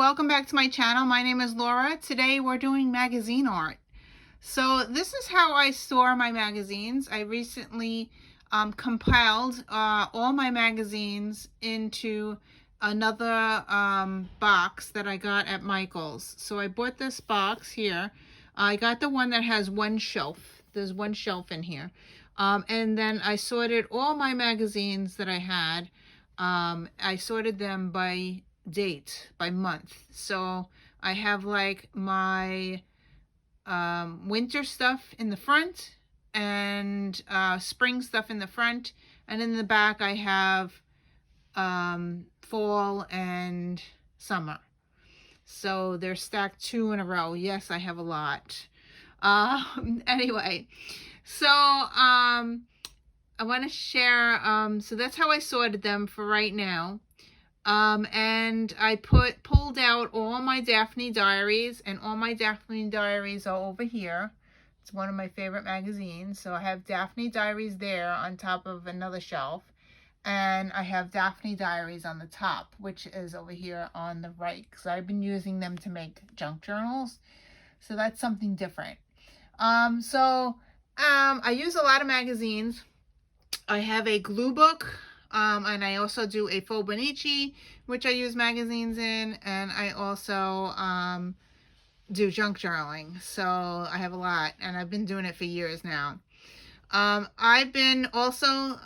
welcome back to my channel. My name is Laura. Today we're doing magazine art. So this is how I store my magazines. I recently compiled all my magazines into another box that I got at Michael's. So I bought this box here. I got the one that has one shelf. There's one shelf in here. And then I sorted all my magazines that I had. I sorted them by date, by month. So I have like my winter stuff in the front and spring stuff in the front, and in the back I have fall and summer. So they're stacked 2 in a row. Yes, I have a lot. Anyway, so I want to share, so that's how I sorted them for right now. And I pulled out all my Daphne diaries, and all my Daphne diaries are over here. It's one of my favorite magazines. So I have Daphne diaries there on top of another shelf, and I have Daphne diaries on the top, which is over here on the right, because I've been using them to make junk journals. So that's something different. I use a lot of magazines. I have a glue book. And I also do a Fobonichi, which I use magazines in, and I also do junk journaling. So I have a lot, and I've been doing it for years now. I've been also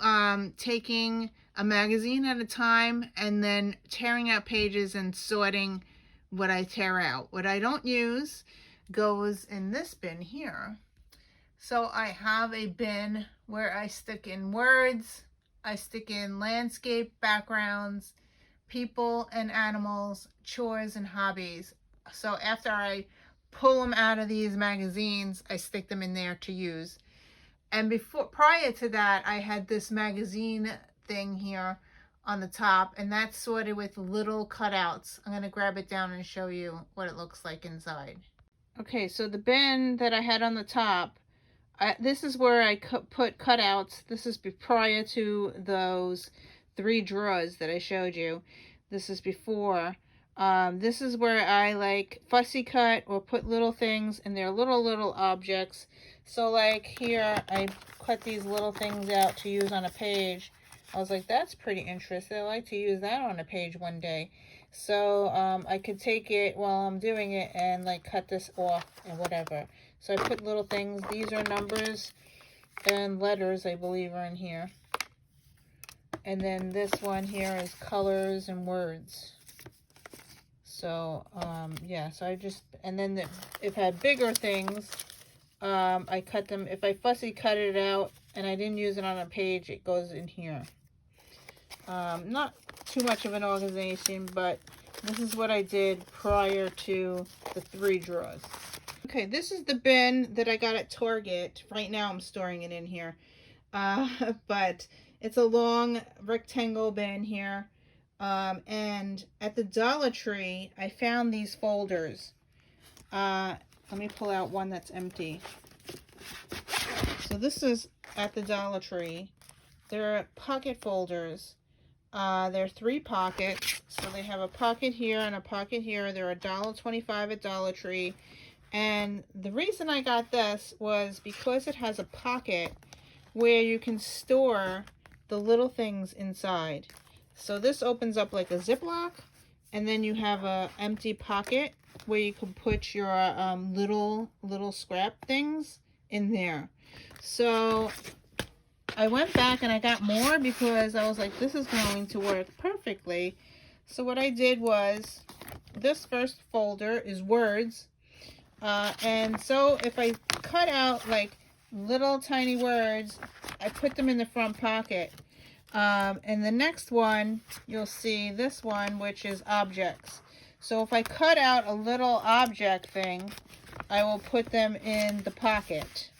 taking a magazine at a time and then tearing out pages and sorting what I tear out. What I don't use goes in this bin here. So I have a bin where I stick in words, I stick in landscape backgrounds, people and animals, chores and hobbies. So after I pull them out of these magazines, I stick them in there to use. And prior to that, I had this magazine thing here on the top, and that's sorted with little cutouts. I'm going to grab it down and show you what it looks like inside. Okay, so the bin that I had on the top, this is where I put cutouts. This is prior to those 3 drawers that I showed you. This is before. This is where I like fussy cut or put little things, and they're little objects. So like here, I cut these little things out to use on a page. I was like, that's pretty interesting. I like to use that on a page one day. So I could take it while I'm doing it and like cut this off and whatever. So I put little things. These are numbers and letters, I believe, are in here. And then this one here is colors and words. So, yeah, so I just, and then if I had bigger things, I cut them. If I fussy cut it out and I didn't use it on a page, it goes in here. Not too much of an organization, but this is what I did prior to the 3 drawers. Okay, this is the bin that I got at Target. Right now I'm storing it in here. But it's a long rectangle bin here. And at the Dollar Tree, I found these folders. Let me pull out one that's empty. So this is at the Dollar Tree. They're pocket folders. They're 3 pockets. So they have a pocket here and a pocket here. They're $1.25 at Dollar Tree. And the reason I got this was because it has a pocket where you can store the little things inside. So this opens up like a Ziploc, and then you have a empty pocket where you can put your little scrap things in there. So I went back and I got more because I was like, this is going to work perfectly. So what I did was, this first folder is words. And so if I cut out like little tiny words, I put them in the front pocket. And the next one, you'll see this one, which is objects. So if I cut out a little object thing, I will put them in the pocket.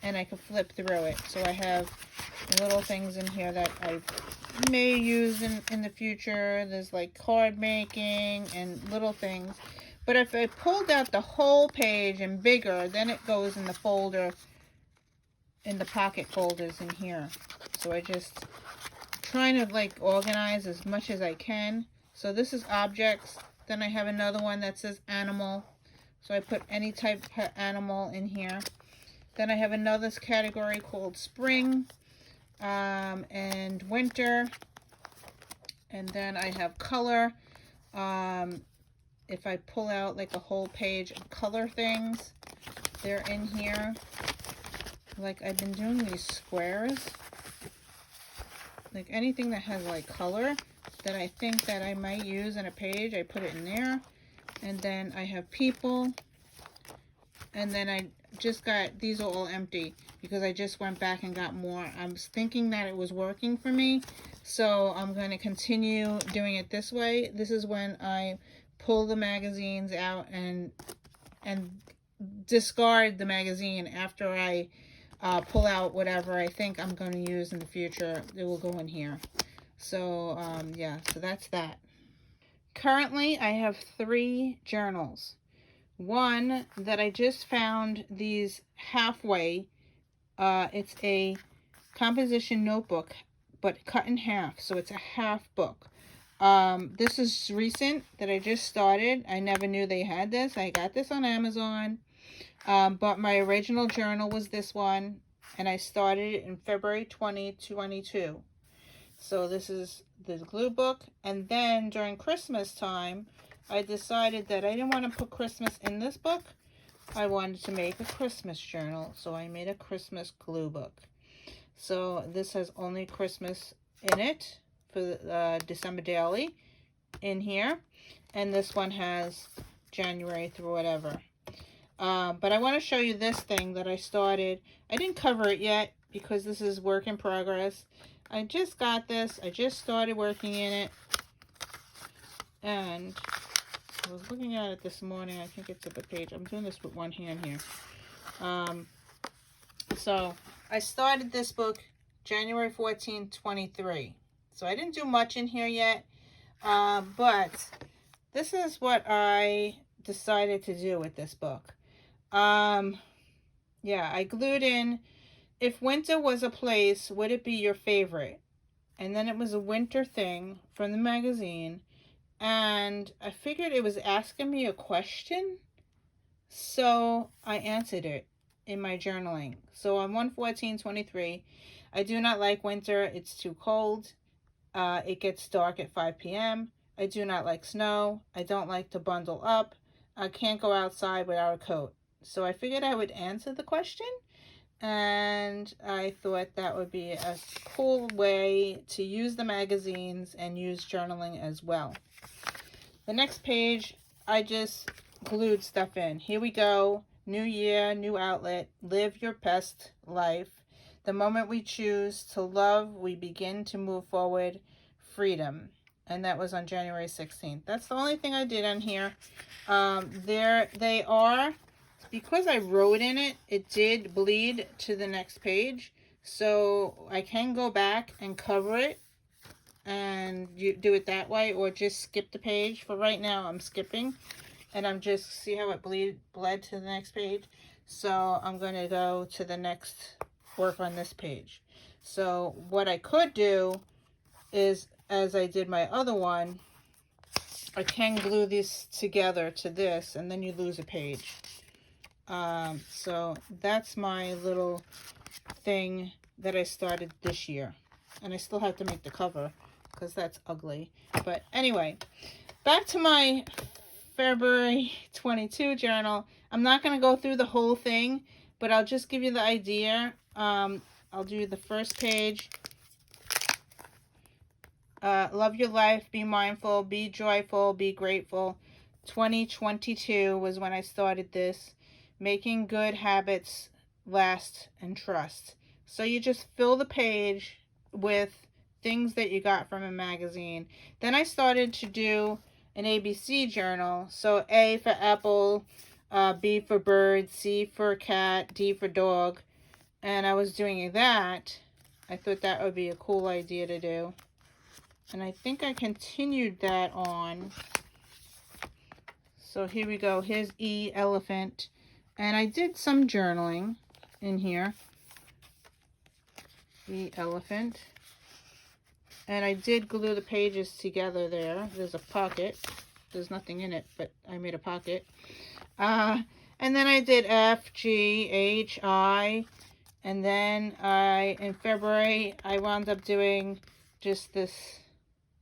And I can flip through it. So I have little things in here that I may use in the future. There's like card making and little things. But if I pulled out the whole page and bigger, then it goes in the folder, in the pocket folders in here. So I just trying to like organize as much as I can. So this is objects. Then I have another one that says animal. So I put any type of animal in here. Then I have another category called spring and winter. And then I have color. If I pull out like a whole page of color things, they're in here. Like I've been doing these squares. Like anything that has like color that I think that I might use in a page, I put it in there. And then I have people. And then I just got, these are all empty because I just went back and got more. I was thinking that it was working for me. So I'm going to continue doing it this way. This is when I pull the magazines out and discard the magazine after I pull out whatever I think I'm going to use in the future. It will go in here. So yeah, so that's that. Currently I have 3 journals. One that I just found these halfway. It's a composition notebook, but cut in half, so it's a half book. This is recent that I just started. I never knew they had this. I got this on Amazon, but my original journal was this one, and I started it in February 2022. So this is the glue book, and then during Christmas time, I decided that I didn't want to put Christmas in this book. I wanted to make a Christmas journal, so I made a Christmas glue book. So this has only Christmas in it for December daily in here, and this one has January through whatever. But I want to show you this thing that I started. I didn't cover it yet because this is work in progress. I just got this. I just started working in it, and I was looking at it this morning. I think it's at the page. I'm doing this with one hand here. So I started this book January 14, 23. So I didn't do much in here yet. But this is what I decided to do with this book. Yeah, I glued in, if winter was a place, would it be your favorite? And then it was a winter thing from the magazine. And I figured it was asking me a question, so I answered it in my journaling. So on 1/14/23, I do not like winter. It's too cold. It gets dark at 5 p.m. I do not like snow. I don't like to bundle up. I can't go outside without a coat. So I figured I would answer the question, and I thought that would be a cool way to use the magazines and use journaling as well. The next page, I just glued stuff in. Here we go. New year, new outlet. Live your best life. The moment we choose to love, we begin to move forward. Freedom. And that was on January 16th. That's the only thing I did on here. There they are. Because I wrote in it, it did bleed to the next page. So I can go back and cover it and you do it that way, or just skip the page. For right now, I'm skipping, and I'm just, see how it bled to the next page. So I'm going to go to the next, work on this page. So what I could do is, as I did my other one, I can glue these together to this, and then you lose a page. So that's my little thing that I started this year, and I still have to make the cover because that's ugly. But anyway, back to my February 22 journal. I'm not going to go through the whole thing, but I'll just give you the idea. I'll do the first page. Love your life, be mindful, be joyful, be grateful. 2022 was when I started this. Making good habits last and trust. So you just fill the page with things that you got from a magazine. Then I started to do an ABC journal. So A for apple, B for bird, C for cat, D for dog. And I was doing that. I thought that would be a cool idea to do. And I think I continued that on. So here we go. Here's E, elephant. And I did some journaling in here. E, elephant. And I did glue the pages together there. There's a pocket. There's nothing in it, but I made a pocket. And then I did F, G, H, I. And then in February, I wound up doing just this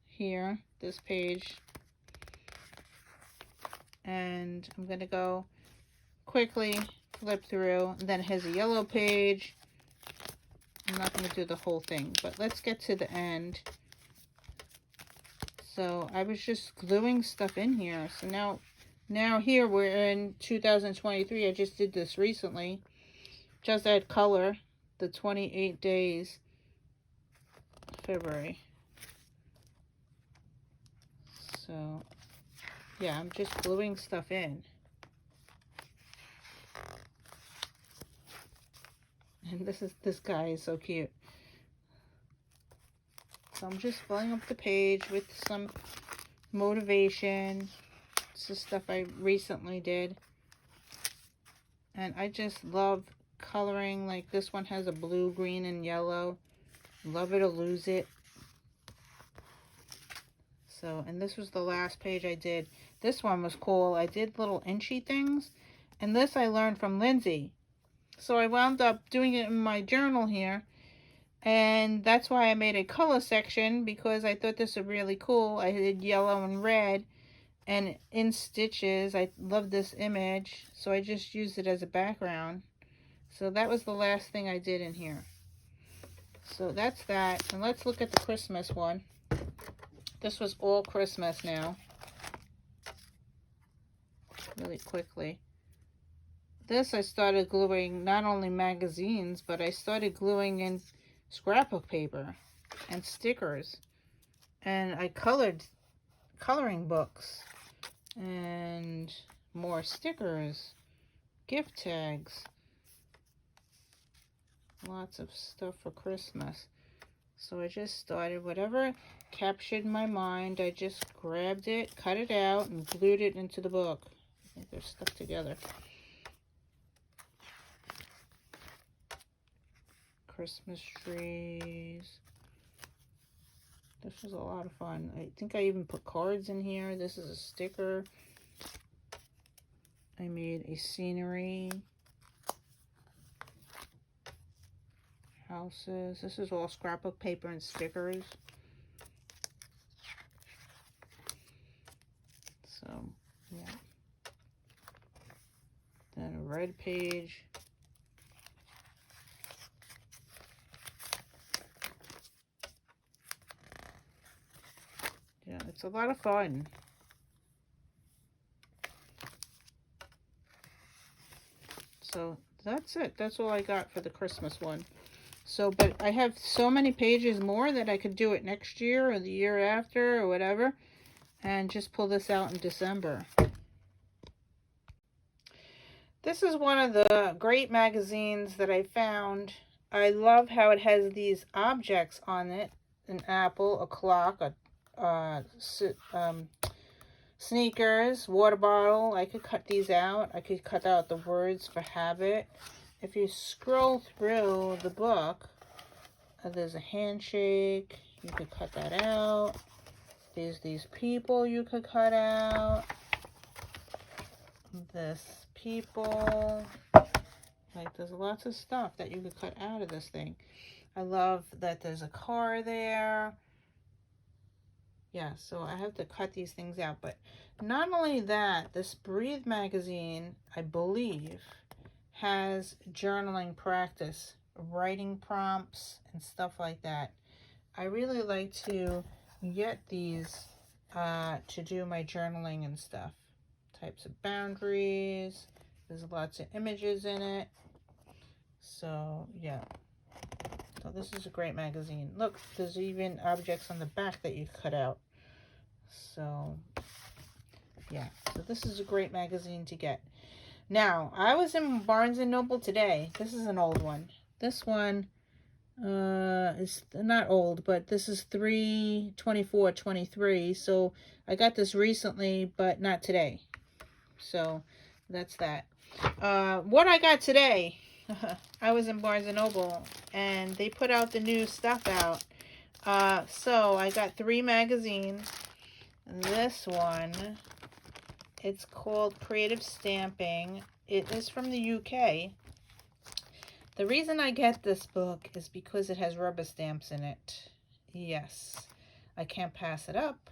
here, this page. And I'm going to go quickly flip through. And then here's a yellow page. I'm not going to do the whole thing, but let's get to the end. So I was just gluing stuff in here. So now here we're in 2023. I just did this recently. Just add color, the 28 days, February. So yeah, I'm just gluing stuff in. And this guy is so cute. So I'm just filling up the page with some motivation. This is stuff I recently did. And I just love coloring. Like this one has a blue, green, and yellow. Love it or lose it. So, and this was the last page I did. This one was cool. I did little inchy things. And this I learned from Lindsay. So I wound up doing it in my journal here. And that's why I made a color section, because I thought this was really cool. I did yellow and red. And in stitches, I love this image. So I just used it as a background. So that was the last thing I did in here. So that's that. And let's look at the Christmas one. This was all Christmas now. Really quickly. This I started gluing not only magazines, but I started gluing in scrapbook paper and stickers. And I colored coloring books and more stickers, gift tags. Lots of stuff for Christmas. So I just started whatever captured my mind. I just grabbed it, cut it out, and glued it into the book. I think they're stuck together. Christmas trees. This was a lot of fun. I think I even put cards in here. This is a sticker. I made a scenery. Houses. This is all scrapbook paper and stickers. So, yeah. Then a red page. Yeah, it's a lot of fun. So that's it. That's all I got for the Christmas one. So, but I have so many pages more that I could do it next year or the year after or whatever. And just pull this out in December. This is one of the great magazines that I found. I love how it has these objects on it. An apple, a clock, sneakers, water bottle. I could cut these out. I could cut out the words for habit. If you scroll through the book, there's a handshake. You could cut that out. There's these people you could cut out. This people. Like, there's lots of stuff that you could cut out of this thing. I love that there's a car there. Yeah, so I have to cut these things out. But not only that, this Breathe magazine, I believe, has journaling practice, writing prompts, and stuff like that. I really like to get these to do my journaling and stuff. Types of boundaries. There's lots of images in it. So, yeah. So this is a great magazine. Look, there's even objects on the back that you cut out. So, yeah. So this is a great magazine to get. Now, I was in Barnes & Noble today. This is an old one. This one is not old, but this is 3/24/23. So I got this recently, but not today. So that's that. What I got today, I was in Barnes & Noble, and they put out the new stuff out. So I got 3 magazines. This one, It's called Creative Stamping. It is from the UK. The reason I get this book is because it has rubber stamps in it. Yes, I can't pass it up.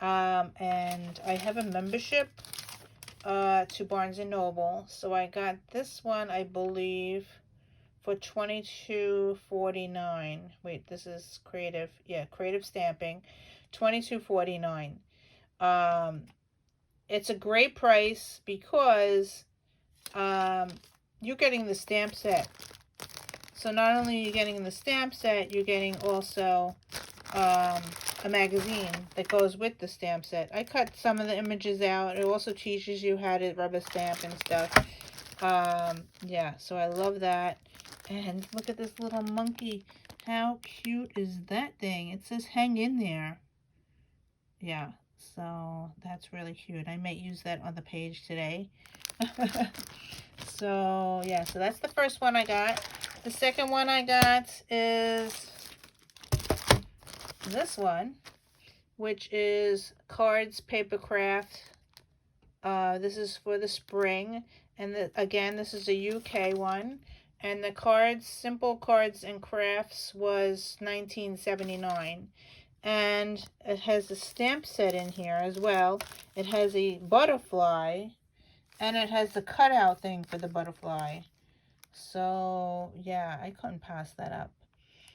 And I have a membership to Barnes & Noble. So I got this one, I believe, for $22.49. Wait, this is Creative. Yeah, Creative Stamping. $22.49. It's a great price because you're getting the stamp set. So not only are you getting the stamp set, you're getting also a magazine that goes with the stamp set. I cut some of the images out. It also teaches you how to rubber stamp and stuff. Yeah, so I love that. And look at this little monkey. How cute is that thing? It says hang in there. Yeah, so that's really cute. I might use that on the page today. So yeah, so that's the first one I got. The second one I got is this one, which is Cards Paper Craft. This is for the spring, and again, this is a UK one. And the cards, Simple Cards and Crafts, was $19.79. And it has a stamp set in here as well. It has a butterfly, and it has the cutout thing for the butterfly. So, yeah, I couldn't pass that up.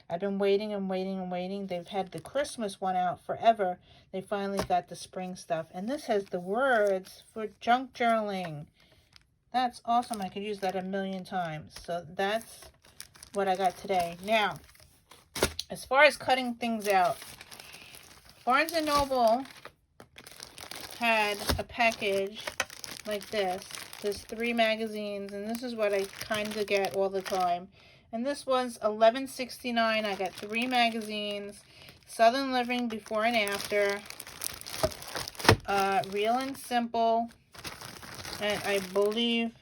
I've been waiting and waiting and waiting. They've had the Christmas one out forever. They finally got the spring stuff. And this has the words for junk journaling. That's awesome. I could use that a million times. So that's what I got today. Now, as far as cutting things out, Barnes & Noble had a package like this. There's 3 magazines, and this is what I kind of get all the time. And this was $11.69. I got 3 magazines. Southern Living Before and After. Real and Simple. And I believe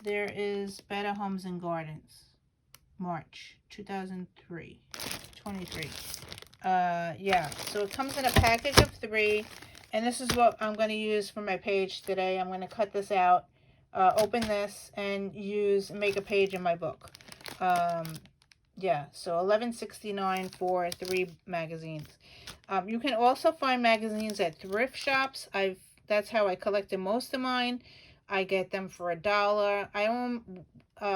there is Better Homes and Gardens. March 2023. Yeah, so it comes in a package of 3. And this is what I'm going to use for my page today. I'm going to cut this out, open this, and make a page in my book. Yeah, so $11.69 for 3 magazines. You can also find magazines at thrift shops. That's how I collected most of mine. I get them for $1.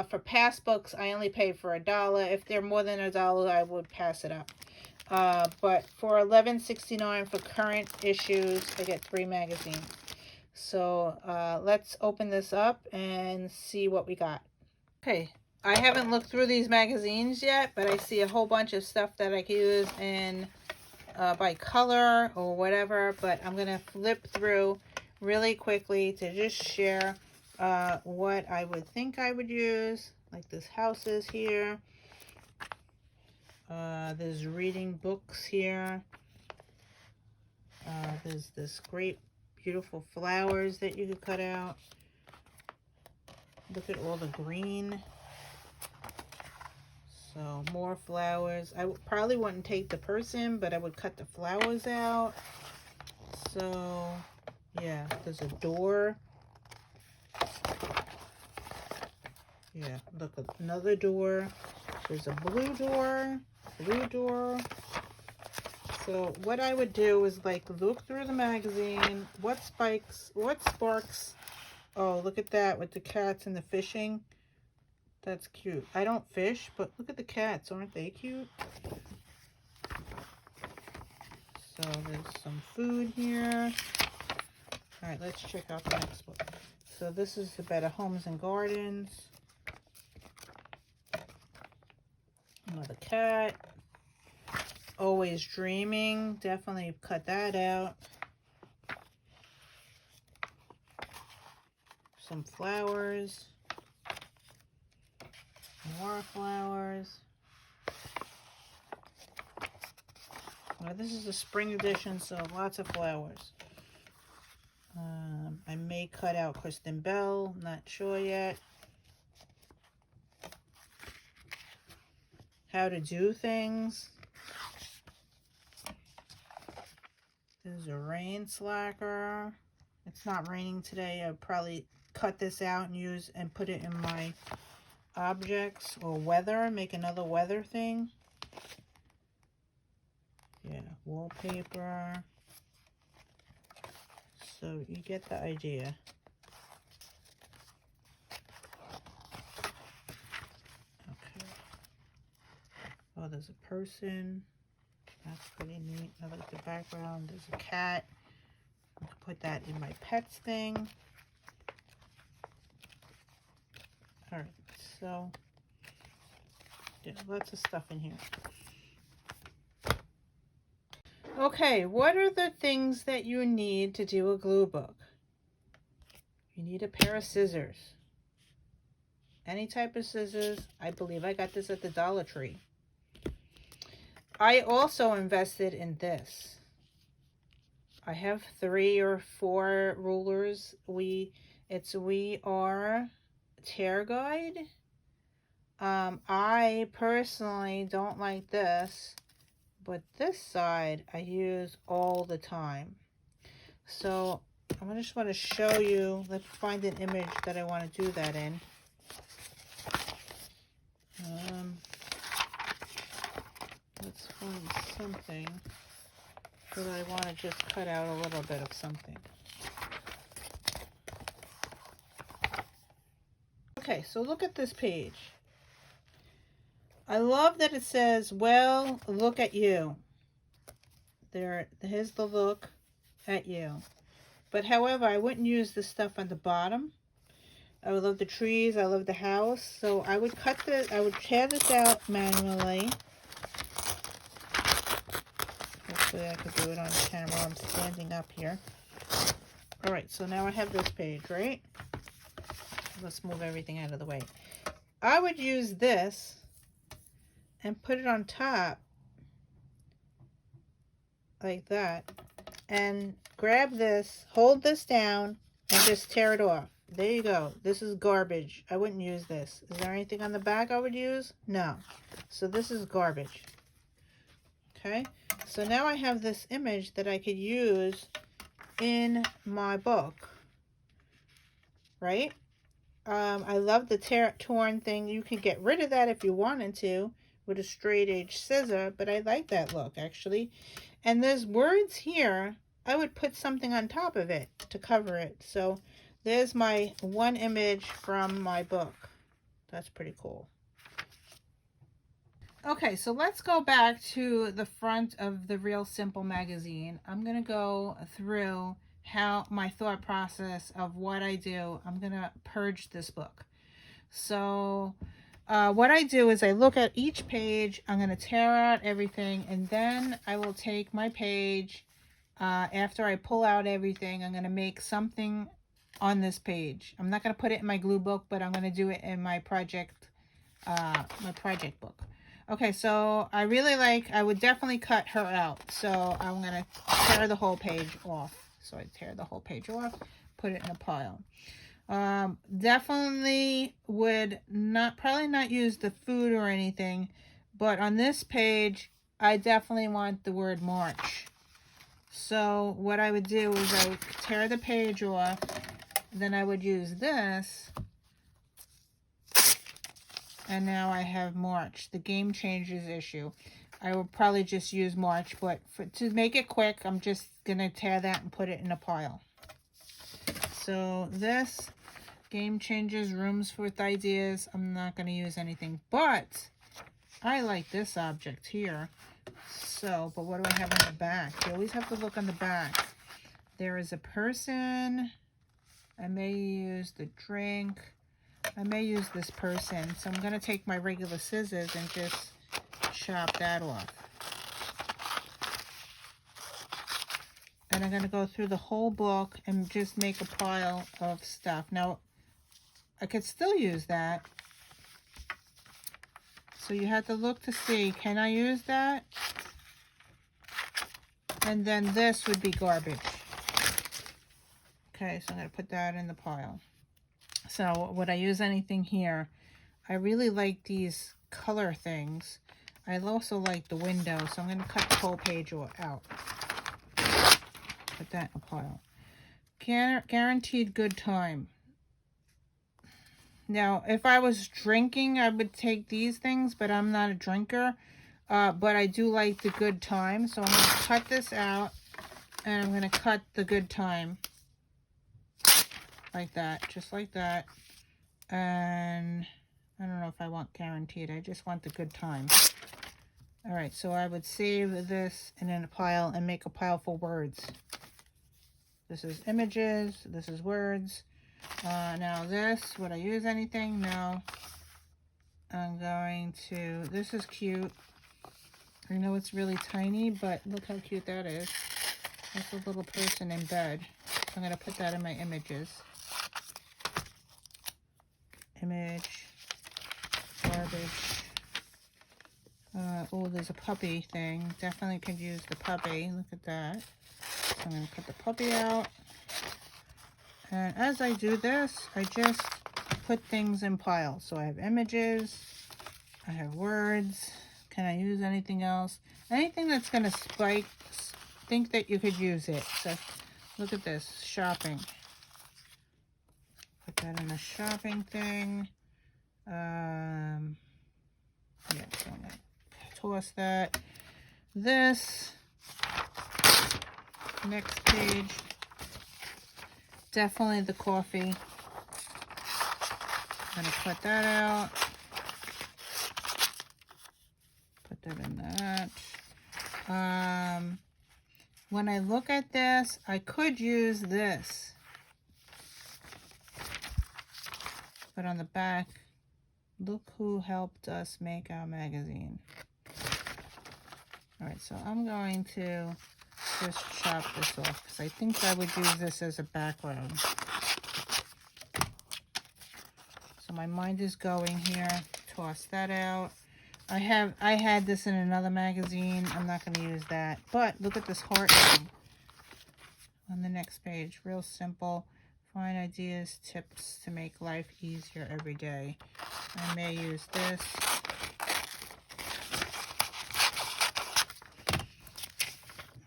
For past books, I only pay for $1. If they're more than $1, I would pass it up. But for $11.69 for current issues, I get 3 magazines. So let's open this up and see what we got. Okay, I haven't looked through these magazines yet, but I see a whole bunch of stuff that I can use in by color or whatever. But I'm going to flip through really quickly to just share what I would think I would use. Like this house is here. There's reading books here. There's this great, beautiful flowers that you could cut out. Look at all the green. So more flowers. I probably wouldn't take the person, but I would cut the flowers out. So yeah, there's a door. Yeah, look, another door. There's a blue door. So what I would do is like look through the magazine. What sparks? Oh, look at that with the cats and the fishing. That's cute. I don't fish, but look at the cats. Aren't they cute? So there's some food here. All right, let's check out the next book. So this is the Better Homes and Gardens. Another cat. Always Dreaming. Definitely cut that out. Some flowers. More flowers. Well, this is a spring edition, so lots of flowers. I may cut out Kristen Bell. Not sure yet. How to do things. There's a rain slacker. It's not raining today. I'll probably cut this out and use and put it in my objects or weather, make another weather thing. Yeah, wallpaper. So you get the idea. Okay. Oh, there's a person. That's pretty neat. I like the background. There's a cat. I can put that in my pets thing. Alright, so yeah, lots of stuff in here. Okay, what are the things that you need to do a glue book? You need a pair of scissors. Any type of scissors. I believe I got this at the Dollar Tree. I also invested in this. I have 3 or 4 rulers. It's We Are Tear Guide. I personally don't like this, but this side I use all the time. So I just want to show you. Let's find an image that I want to do that in. Let's find something that I want to just cut out a little bit of something. Okay, so look at this page. I love that it says, well, look at you. Here's the look at you. But however, I wouldn't use the stuff on the bottom. I would love the trees. I love the house. So I would I would tear this out manually. Hopefully I could do it on camera. I'm standing up here. All right, so now I have this page, right? Let's move everything out of the way. I would use this and put it on top like that, and grab this, hold this down, and just tear it off. There you go. This is garbage. I wouldn't use this. Is there anything on the back I would use? No. So this is garbage. Okay, so now I have this image that I could use in my book, right? I love the torn thing. You can get rid of that if you wanted to with a straight edge scissor, but I like that look actually. And there's words here. I would put something on top of it to cover it. So there's my one image from my book. That's pretty cool. Okay, so let's go back to the front of the Real Simple magazine. I'm going to go through how my thought process of what I do. I'm going to purge this book. So what I do is I look at each page. I'm going to tear out everything, and then I will take my page. After I pull out everything, I'm going to make something on this page. I'm not going to put it in my glue book, but I'm going to do it in my project book. Okay, so I would definitely cut her out. So I'm going to tear the whole page off. So I tear the whole page off, put it in a pile. Definitely would probably not use the food or anything, but on this page, I definitely want the word March. So what I would do is I would tear the page off, then I would use this. And now I have March, the Game Changers issue. I will probably just use March, but to make it quick, I'm just going to tear that and put it in a pile. So this, Game Changers, Rooms with Ideas, I'm not going to use anything, but I like this object here. So, but what do I have on the back? You always have to look on the back. There is a person. I may use the drink. I may use this person, so I'm going to take my regular scissors and just chop that off. And I'm going to go through the whole book and just make a pile of stuff. Now, I could still use that. So you have to look to see, can I use that? And then this would be garbage. Okay, so I'm going to put that in the pile. So would I use anything here? I really like these color things. I also like the window, so I'm going to cut the whole page out. Put that in a pile. Guaranteed good time. Now, if I was drinking, I would take these things, but I'm not a drinker. But I do like the good time. So I'm going to cut this out, and I'm going to cut the good time. Like that, just like that. And I don't know if I want guaranteed. I just want the good time. All right, so I would save this in a pile and make a pile for words. This is images. This is words. Now this, would I use anything? No. I'm going to, this is cute. I know it's really tiny, but look how cute that is. That's a little person in bed. I'm going to put that in my images. Image, garbage. Oh, there's a puppy thing. Definitely could use the puppy. Look at that. So I'm going to cut the puppy out. And as I do this, I just put things in piles. So I have images, I have words. Can I use anything else? Anything that's going to spike, think that you could use it. So look at this, shopping. Put that in a shopping thing. Yeah, so I'm going to toss that. This, next page. Definitely the coffee. I'm going to put that out. Put that in that. When I look at this, I could use this. But on the back, look who helped us make our magazine. All right, so I'm going to just chop this off because I think I would use this as a background. So my mind is going here. Toss that out. I had this in another magazine. I'm not going to use that. But look at this heart thing on the next page. Real simple. Find ideas, tips to make life easier every day. I may use this.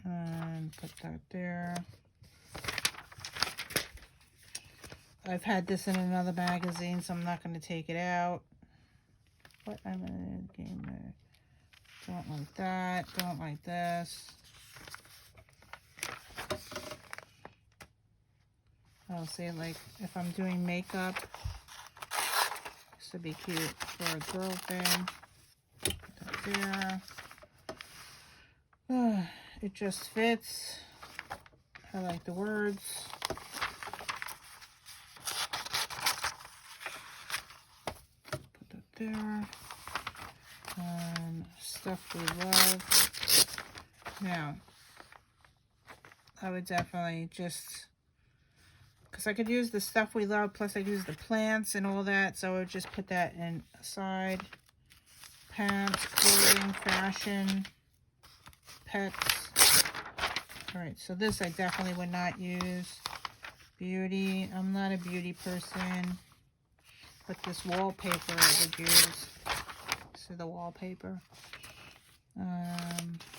And put that there. I've had this in another magazine, so I'm not going to take it out. What I'm in the game there. Don't like that. Don't like this. I'll say, like, if I'm doing makeup, this would be cute for a girl thing. Put that there. It just fits. I like the words. Put that there. Stuff we love. Now, I would definitely just, because I could use the stuff we love, plus I could use the plants and all that, so I would just put that in aside. Pants, clothing, fashion, pets. Alright, so this I definitely would not use. Beauty, I'm not a beauty person. But this wallpaper I would use. See the wallpaper?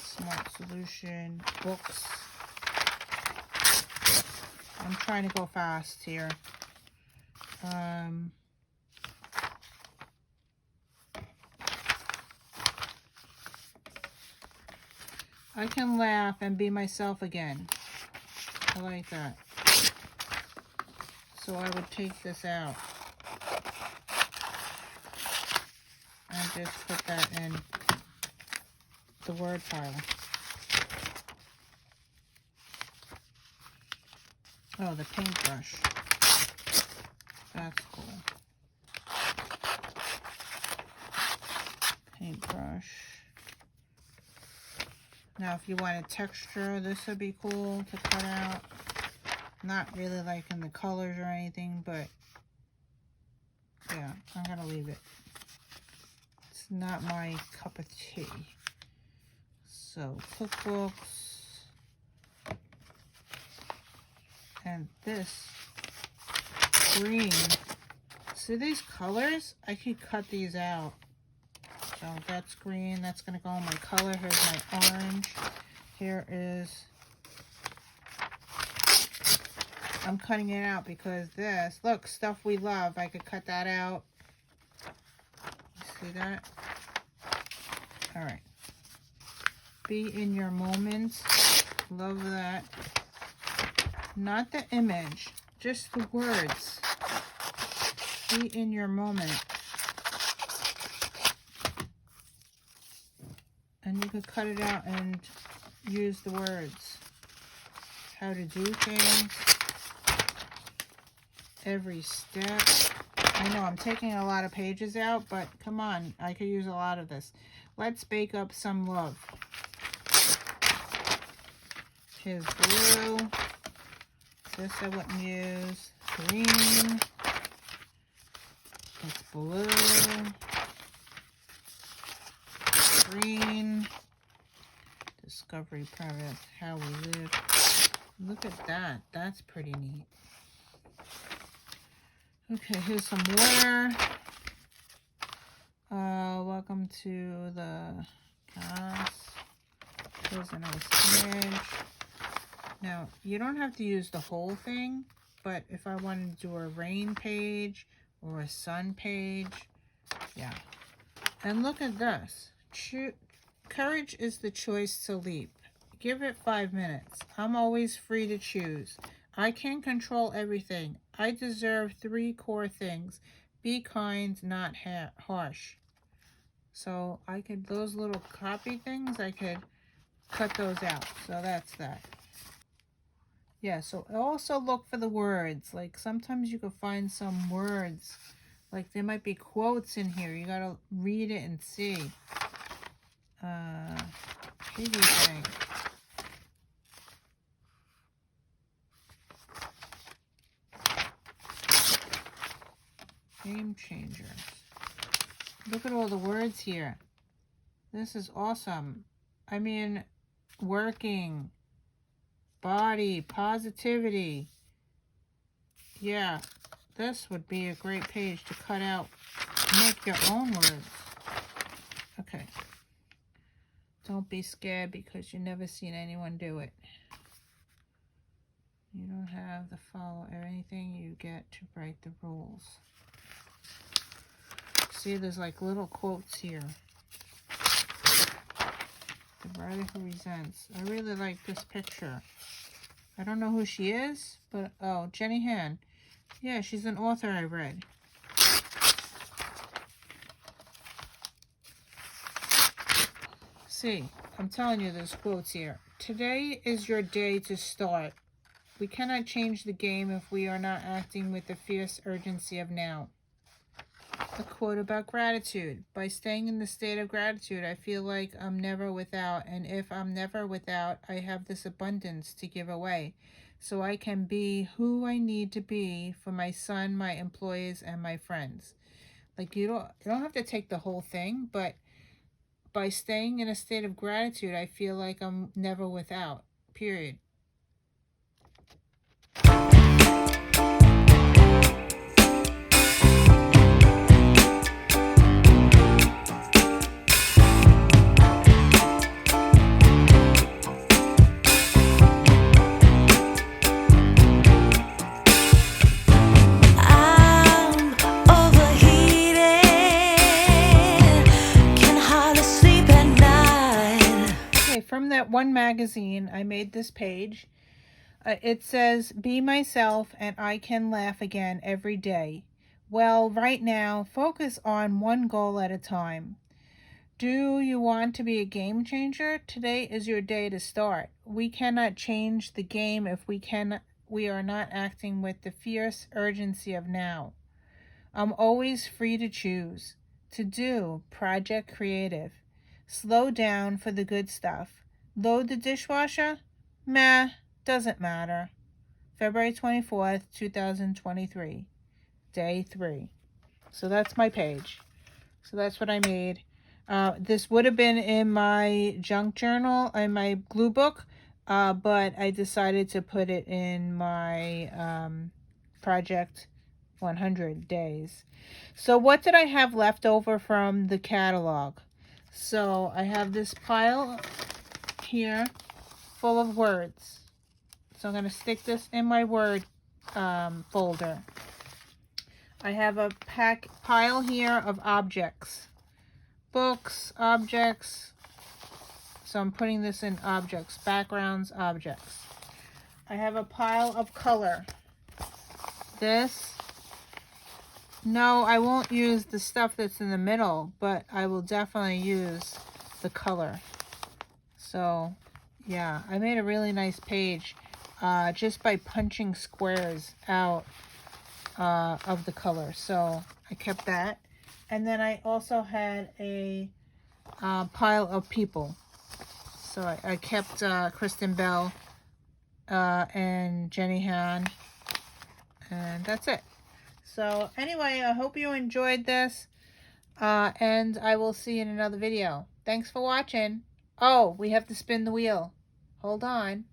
Smart solution, books. I'm trying to go fast here. I can laugh and be myself again. I like that. So I would take this out. And just put that in the word pile. Oh, the paintbrush. That's cool. Paintbrush. Now, if you want a texture, this would be cool to cut out. Not really liking the colors or anything, but yeah, I'm gonna leave it. It's not my cup of tea. So, cookbooks. And this green. See these colors? I could cut these out. So that's green. That's going to go on my color. Here's my orange. Here is I'm cutting it out because this, look, stuff we love. I could cut that out. You see that? All right. Be in your moment. Love that. Not the image, just the words. Be in your moment. And you could cut it out and use the words. How to do things. Every step. I know I'm taking a lot of pages out, but come on, I could use a lot of this. Let's bake up some love. Here's blue. This I wouldn't use. Green. It's blue. Green. Discovery Private. How we live. Look at that. That's pretty neat. Okay, here's some water. Welcome to the gas. Here's a nice image. Now, you don't have to use the whole thing, but if I wanted to do a rain page or a sun page, yeah. And look at this. Courage is the choice to leap. Give it 5 minutes. I'm always free to choose. I can't control everything. I deserve 3 core things. Be kind, not harsh. So I could, those little copy things, I could cut those out. So that's that. Yeah, so also look for the words. Like sometimes you can find some words. Like there might be quotes in here. You gotta read it and see. Piggy thing. Game changers. Look at all the words here. This is awesome. I mean, working, body, positivity. Yeah, this would be a great page to cut out, make your own words. Okay. Don't be scared because you've never seen anyone do it. You don't have to follow anything you get to break the rules. See, there's like little quotes here. The writer who resents. I really like this picture. I don't know who she is, but oh, Jenny Han. Yeah, she's an author I read. See, I'm telling you, there's quotes here. Today is your day to start. We cannot change the game if we are not acting with the fierce urgency of now. A quote about gratitude. By staying in the state of gratitude, I feel like I'm never without, and if I'm never without, I have this abundance to give away, so I can be who I need to be for my son, my employees, and my friends. Like you don't have to take the whole thing, but by staying in a state of gratitude, I feel like I'm never without. Period. From that one magazine, I made this page. It says, be myself and I can laugh again every day. Well, right now, focus on one goal at a time. Do you want to be a game changer? Today is your day to start. We cannot change the game if we are not acting with the fierce urgency of now. I'm always free to choose. To do, project creative. Slow down for the good stuff. Load the dishwasher? Meh, doesn't matter. February 24th, 2023. Day 3. So that's my page. So that's what I made. This would have been in my junk journal, in my glue book, but I decided to put it in my project 100 days. So what did I have left over from the catalog? So I have this pile here full of words. So I'm going to stick this in my word folder. I have a pile here of objects. Books, objects. So I'm putting this in objects. Backgrounds, objects. I have a pile of color. This. No, I won't use the stuff that's in the middle, but I will definitely use the color. So, yeah, I made a really nice page just by punching squares out of the color. So I kept that. And then I also had a pile of people. So I kept Kristen Bell and Jenny Han. And that's it. So anyway, I hope you enjoyed this. And I will see you in another video. Thanks for watching. Oh, we have to spin the wheel. Hold on.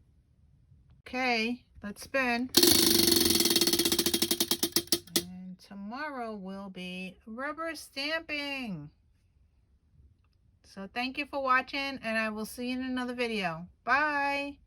Okay, let's spin. And tomorrow will be rubber stamping. So thank you for watching, and I will see you in another video. Bye.